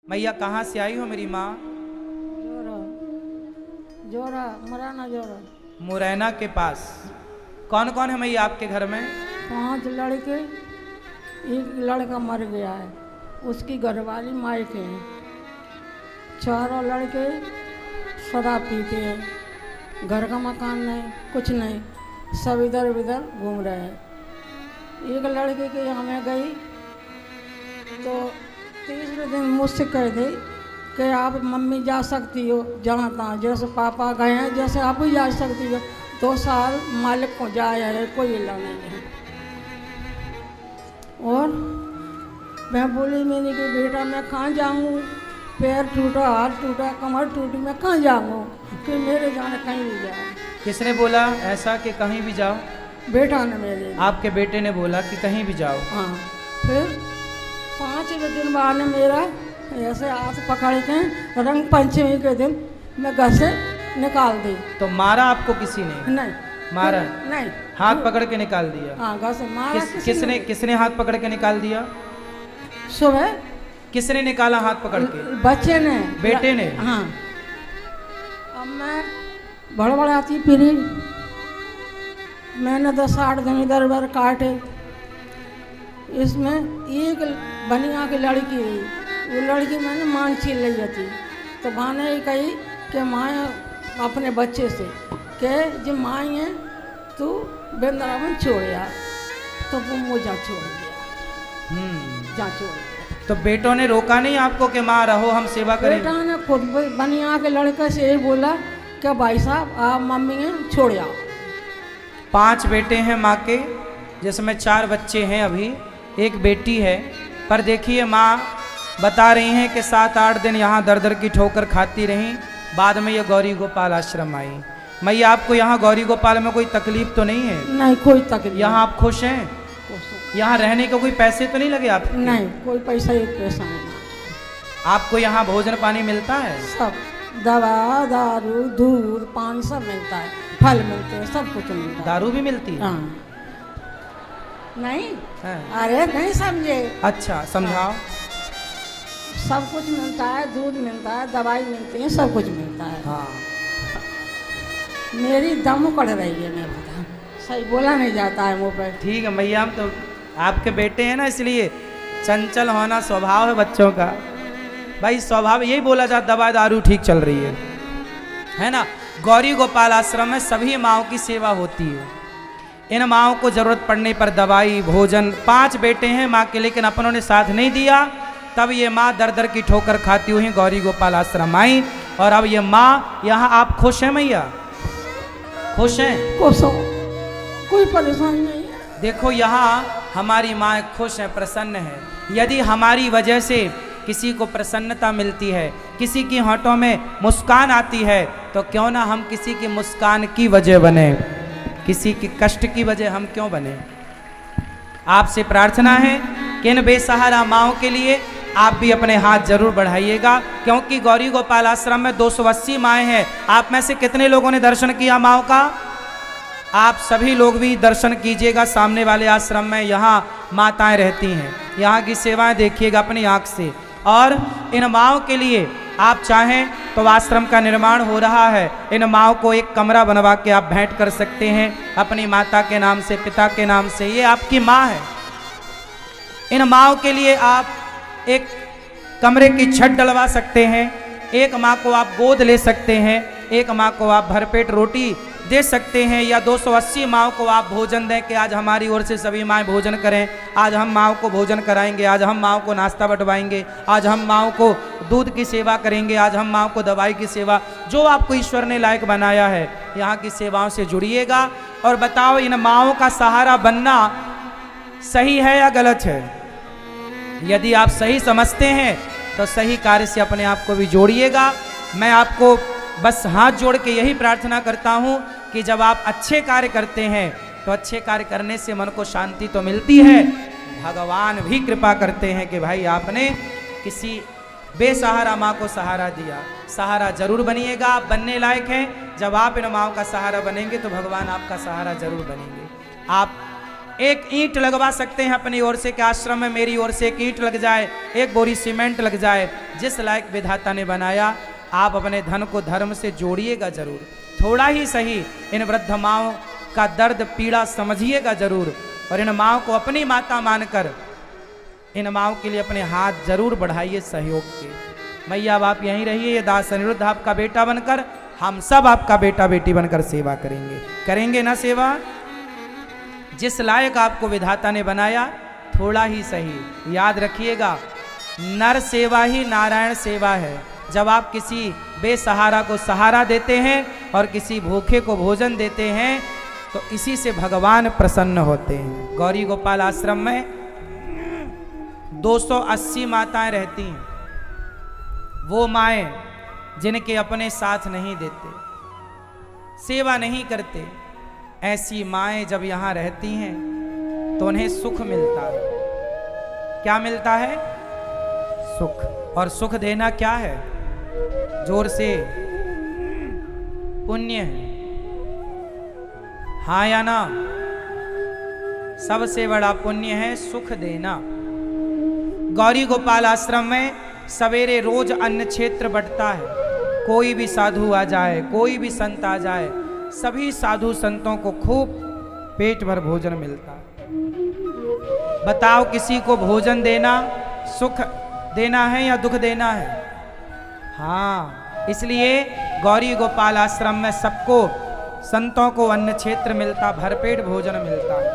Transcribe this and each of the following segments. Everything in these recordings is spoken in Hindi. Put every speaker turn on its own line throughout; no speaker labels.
मैया कहाँ से आई हो मेरी माँ?
जोरा जोरा मुरैना जोरा।
मुरैना के पास। कौन कौन है मैया आपके घर में?
5 लड़के, एक लड़का मर गया है, उसकी घरवाली मायके हैं। 4 लड़के शराब पीते हैं, घर का मकान नहीं, कुछ नहीं, सब इधर उधर घूम रहे हैं। एक लड़के के यहाँ मैं गई तो तीसरे दिन मुझसे कह दी कि आप मम्मी जा सकती हो जहाँ तहाँ, जैसे पापा गए हैं जैसे आप भी जा सकती हो। 2 साल मालिक को जाया है, कोई इला नहीं है। और मैं बोली मैंने कि बेटा मैं कहाँ जाऊँ, पैर टूटा, हाथ टूटा, कमर टूटी, मैं कहाँ जाऊँ कि मेरे जाने कहीं भी जाए।
किसने बोला ऐसा कि कहीं भी जाओ?
बेटा ने मेरे।
आपके बेटे ने बोला कि कहीं भी जाओ?
हाँ। फिर 5वें दिन बाद मेरा ऐसे हाथ पकड़ के रंग पंचमी के दिन मैं घर से निकाल दी।
तो मारा आपको किसी ने?
नहीं
मारा?
नहीं,
हाथ पकड़ के निकाल दिया?
हाँ घर से मारा।
किसने हाथ पकड़ के निकाल दिया?
सुबह
किसने निकाला हाथ पकड़ के?
बच्चे ने।
बेटे ने?
हाँ। अब मैं भड़बड़ाती फिरी, मैंने 10-8 दिन इधर उधर काटे। इसमें एक बनिया की लड़की रही, वो लड़की मैंने मान छीन ली थी। तो माँ ने कही कि माँ अपने बच्चे से कि जो माँ है तू वृंदावन छोड़ यार, तो वो मुझे छोड़ दिया। जा छोड़ दिया।
तो बेटों ने रोका नहीं आपको कि माँ रहो हम सेवा करें?
बेटा ने खुद बनिया के लड़के से यही बोला कि भाई साहब आप मम्मी है छोड़ आओ।
5 बेटे हैं माँ के, जिसमें 4 बच्चे हैं, अभी एक बेटी है। पर देखिए माँ बता रही हैं कि 7-8 दिन यहाँ दर दर की ठोकर खाती रहीं, बाद में ये गौरी गोपाल आश्रम आई। मैया आपको यहाँ गौरी गोपाल में कोई तकलीफ तो नहीं है?
नहीं कोई तकलीफ।
यहाँ आप खुश हैं? यहाँ रहने को कोई पैसे तो नहीं लगे आप?
नहीं कोई पैसा, एक पैसा नहीं।
आपको यहाँ भोजन पानी मिलता है?
सब दवा दारू दूध पान सब मिलता है, फल मिलते हैं, सब कुछ मिलता है।
दारू भी मिलती है?
हाँ। नहीं
है।
अरे नहीं समझे।
अच्छा समझाओ।
सब कुछ मिलता है, दूध मिलता है, दवाई मिलती है, सब कुछ मिलता है।
हाँ।
मेरी दम उकड़ रही है, मैं बता सही बोला नहीं जाता है मुँह पर।
ठीक है मैया, हम तो आपके बेटे हैं ना, इसलिए चंचल होना स्वभाव है बच्चों का। भाई स्वभाव यही बोला जाता, दवा दारू ठीक चल रही है ना। गौरी गोपाल आश्रम में सभी माँओं की सेवा होती है। इन माँओं को जरूरत पड़ने पर दवाई भोजन। 5 बेटे हैं माँ के, लेकिन अपनों ने साथ नहीं दिया, तब ये माँ दर दर की ठोकर खाती हुई गौरी गोपाल आश्रम आई। और अब ये माँ यहाँ, आप खुश हैं मैया? खुश हैं?
कोई परेशानी नहीं है।
देखो यहाँ हमारी माँ खुश है, प्रसन्न है। यदि हमारी वजह से किसी को प्रसन्नता मिलती है, किसी की होंठों में मुस्कान आती है, तो क्यों ना हम किसी की मुस्कान की वजह बने, किसी की कष्ट की वजह हम क्यों बने। आपसे प्रार्थना है कि इन बेसहारा माँओं के लिए आप भी अपने हाथ जरूर बढ़ाइएगा, क्योंकि गौरी गोपाल आश्रम में 280 माएँ हैं। आप में से कितने लोगों ने दर्शन किया माँओं का? आप सभी लोग भी दर्शन कीजिएगा। सामने वाले आश्रम में यहाँ माताएं रहती हैं, यहाँ की सेवाएं देखिएगा अपनी आँख से। और इन माँओं के लिए आप चाहें तो आश्रम का निर्माण हो रहा है, इन माँओं को एक कमरा बनवा के आप भेंट कर सकते हैं अपनी माता के नाम से, पिता के नाम से। ये आपकी माँ है। इन माँओं के लिए आप एक कमरे की छत डलवा सकते हैं, एक माँ को आप गोद ले सकते हैं, एक माँ को आप भरपेट रोटी दे सकते हैं, या 280 माँओं को आप भोजन दें कि आज हमारी ओर से सभी माएँ भोजन करें, आज हम माँओं को भोजन कराएंगे, आज हम माँओं को नाश्ता बंटवाएंगे, आज हम माँओं को दूध की सेवा करेंगे, आज हम माँओं को दवाई की सेवा। जो आपको ईश्वर ने लायक बनाया है, यहाँ की सेवाओं से जुड़िएगा। और बताओ इन माँओं का सहारा बनना सही है या गलत है? यदि आप सही समझते हैं तो सही कार्य से अपने आप को भी जोड़िएगा। मैं आपको बस हाथ जोड़ के यही प्रार्थना करता हूँ कि जब आप अच्छे कार्य करते हैं तो अच्छे कार्य करने से मन को शांति तो मिलती है, भगवान भी कृपा करते हैं कि भाई आपने किसी बेसहारा माँ को सहारा दिया। सहारा जरूर बनिएगा, आप बनने लायक हैं। जब आप इन माँओं का सहारा बनेंगे तो भगवान आपका सहारा जरूर बनेंगे। आप एक ईंट लगवा सकते हैं अपनी ओर से कि आश्रम में मेरी ओर से एक ईंट लग जाए, एक बोरी सीमेंट लग जाए। जिस लायक विधाता ने बनाया, आप अपने धन को धर्म से जोड़िएगा जरूर, थोड़ा ही सही इन वृद्ध माओं का दर्द पीड़ा समझिएगा जरूर, और इन माओं को अपनी माता मानकर इन माओं के लिए अपने हाथ जरूर बढ़ाइए सहयोग के। मैया अब आप यहीं रहिए, ये दास अनिरुद्ध आपका बेटा बनकर, हम सब आपका बेटा बेटी बनकर सेवा करेंगे। करेंगे ना सेवा? जिस लायक आपको विधाता ने बनाया, थोड़ा ही सही याद रखिएगा, नर सेवा ही नारायण सेवा है। जब आप किसी बेसहारा को सहारा देते हैं और किसी भूखे को भोजन देते हैं, तो इसी से भगवान प्रसन्न होते हैं। गौरी गोपाल आश्रम में 280 माताएं रहती हैं। वो माएं जिनके अपने साथ नहीं देते, सेवा नहीं करते, ऐसी माएं जब यहाँ रहती हैं तो उन्हें सुख मिलता है। क्या मिलता है? सुख। और सुख देना क्या है? जोर से, पुण्य है। हाँ या ना? सबसे बड़ा पुण्य है सुख देना। गौरी गोपाल आश्रम में सवेरे रोज अन्न क्षेत्र बंटता है। कोई भी साधु आ जाए, कोई भी संत आ जाए, सभी साधु संतों को खूब पेट भर भोजन मिलता है। बताओ, किसी को भोजन देना सुख देना है या दुख देना है? हाँ, इसलिए गौरी गोपाल आश्रम में सबको, संतों को अन्न क्षेत्र मिलता, भरपेट भोजन मिलता है।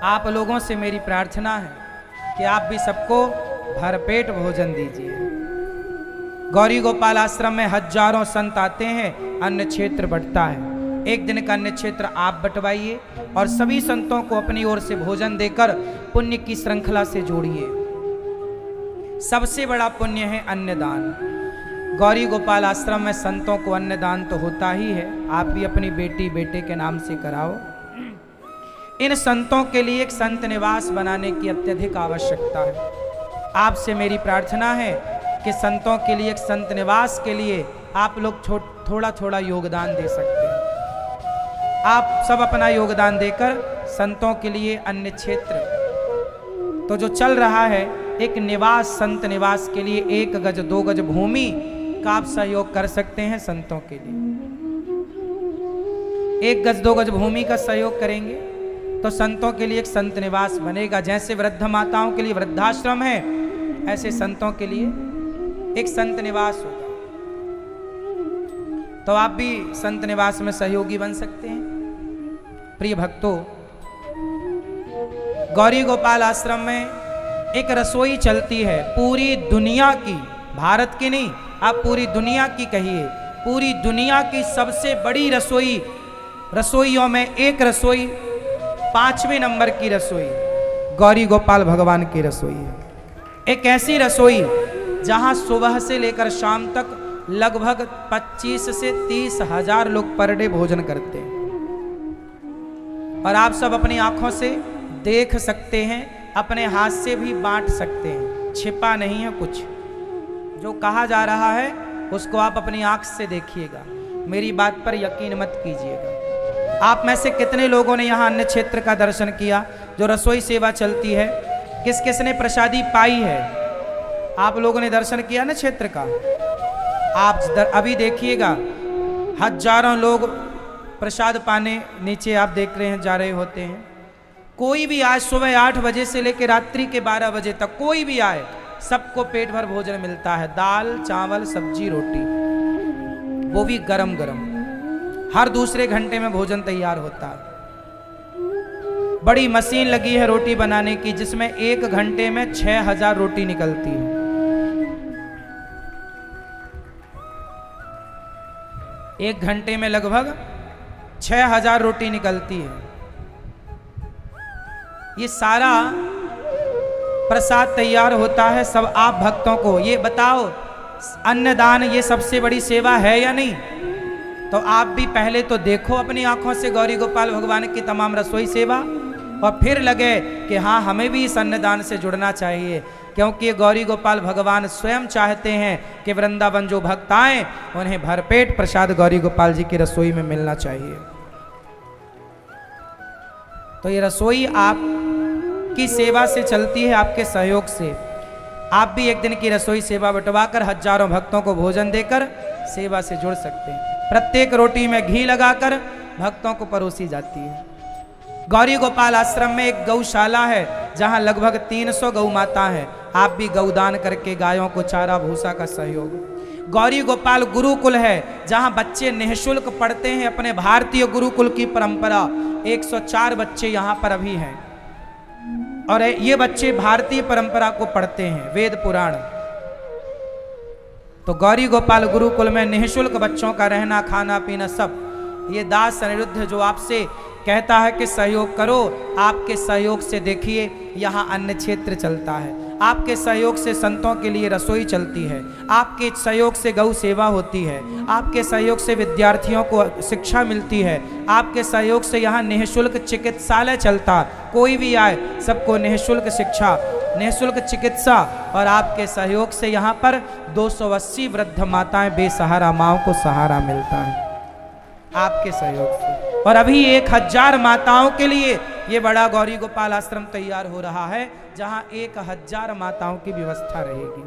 आप लोगों से मेरी प्रार्थना है कि आप भी सबको भरपेट भोजन दीजिए। गौरी गोपाल आश्रम में हजारों संत आते हैं, अन्न क्षेत्र बंटता है। एक दिन का अन्न क्षेत्र आप बंटवाइए और सभी संतों को अपनी ओर से भोजन देकर पुण्य की श्रृंखला से जोड़िए। सबसे बड़ा पुण्य है अन्नदान। गौरी गोपाल आश्रम में संतों को अन्नदान तो होता ही है, आप भी अपनी बेटी बेटे के नाम से कराओ। इन संतों के लिए एक संत निवास बनाने की अत्यधिक आवश्यकता है। आपसे मेरी प्रार्थना है कि संतों के लिए एक संत निवास के लिए आप लोग थोड़ा थोड़ा योगदान दे सकते हैं। आप सब अपना योगदान देकर संतों के लिए अन्य क्षेत्र तो जो चल रहा है, एक निवास, संत निवास के लिए 1 गज 2 गज भूमि का आप सहयोग कर सकते हैं। संतों के लिए 1 गज 2 गज भूमि का सहयोग करेंगे तो संतों के लिए एक संत निवास बनेगा। जैसे वृद्ध माताओं के लिए वृद्धाश्रम है, ऐसे संतों के लिए एक संत निवास होगा। तो आप भी संत निवास में सहयोगी बन सकते हैं। प्रिय भक्तों, गौरी गोपाल आश्रम में एक रसोई चलती है पूरी दुनिया की, भारत की नहीं, आप पूरी दुनिया की कहिए, पूरी दुनिया की सबसे बड़ी रसोई, रसोइयों में एक रसोई, 5वें नंबर की रसोई गौरी गोपाल भगवान की रसोई है। एक ऐसी रसोई जहां सुबह से लेकर शाम तक लगभग 25 से 30 हजार लोग पर डे भोजन करते हैं। और आप सब अपनी आंखों से देख सकते हैं, अपने हाथ से भी बांट सकते हैं, छिपा नहीं है कुछ। जो कहा जा रहा है उसको आप अपनी आंख से देखिएगा, मेरी बात पर यकीन मत कीजिएगा। आप में से कितने लोगों ने यहाँ अन्य क्षेत्र का दर्शन किया, जो रसोई सेवा चलती है? किस किस ने प्रसादी पाई है? आप लोगों ने दर्शन किया ना क्षेत्र का? आप अभी देखिएगा, हजारों लोग प्रसाद पाने नीचे आप देख रहे हैं जा रहे होते हैं। कोई भी आज सुबह 8 बजे से लेकर रात्रि के 12 बजे तक कोई भी आए, सबको पेट भर भोजन मिलता है। दाल, चावल, सब्जी, रोटी, वो भी गरम गरम। हर दूसरे घंटे में भोजन तैयार होता है। बड़ी मशीन लगी है रोटी बनाने की, जिसमें 1 घंटे में 6000 रोटी निकलती है। एक घंटे में लगभग 6000 रोटी निकलती है। ये सारा प्रसाद तैयार होता है सब आप भक्तों को। ये बताओ, अन्नदान ये सबसे बड़ी सेवा है या नहीं? तो आप भी पहले तो देखो अपनी आंखों से गौरी गोपाल भगवान की तमाम रसोई सेवा, और फिर लगे कि हाँ, हमें भी इस अन्नदान से जुड़ना चाहिए, क्योंकि गौरी गोपाल भगवान स्वयं चाहते हैं कि वृंदावन जो भक्त आए उन्हें भरपेट प्रसाद गौरी गोपाल जी की रसोई में मिलना चाहिए। तो ये रसोई आप की सेवा से चलती है, आपके सहयोग से। आप भी एक दिन की रसोई सेवा बंटवाकर हजारों भक्तों को भोजन देकर सेवा से जुड़ सकते हैं। प्रत्येक रोटी में घी लगाकर भक्तों को परोसी जाती है। गौरी गोपाल आश्रम में एक गौशाला है जहां लगभग 300 गौ माता है। आप भी गौदान करके गायों को चारा भूसा का सहयोग। गौरी गोपाल गुरुकुल है जहां बच्चे निःशुल्क पढ़ते हैं। अपने भारतीय गुरुकुल की परंपरा 104 बच्चे यहां पर अभी हैं और ये बच्चे भारतीय परंपरा को पढ़ते हैं, वेद पुराण। तो गौरी गोपाल गुरुकुल में निःशुल्क बच्चों का रहना खाना पीना सब। ये दास अनिरुद्ध जो आपसे कहता है कि सहयोग करो, आपके सहयोग से देखिए यहाँ अन्य क्षेत्र चलता है, आपके सहयोग से संतों के लिए रसोई चलती है, आपके सहयोग से गौ सेवा होती है, आपके सहयोग से विद्यार्थियों को शिक्षा मिलती है, आपके सहयोग से यहाँ निःशुल्क चिकित्सालय चलता। कोई भी आए सबको निःशुल्क शिक्षा, निःशुल्क चिकित्सा, और आपके सहयोग से यहाँ पर 280 वृद्ध माताएं बेसहारा माओं को सहारा मिलता है आपके सहयोग से। और अभी 1000 माताओं के लिए ये बड़ा गौरी गोपाल आश्रम तैयार हो रहा है जहां 1000 माताओं की व्यवस्था रहेगी।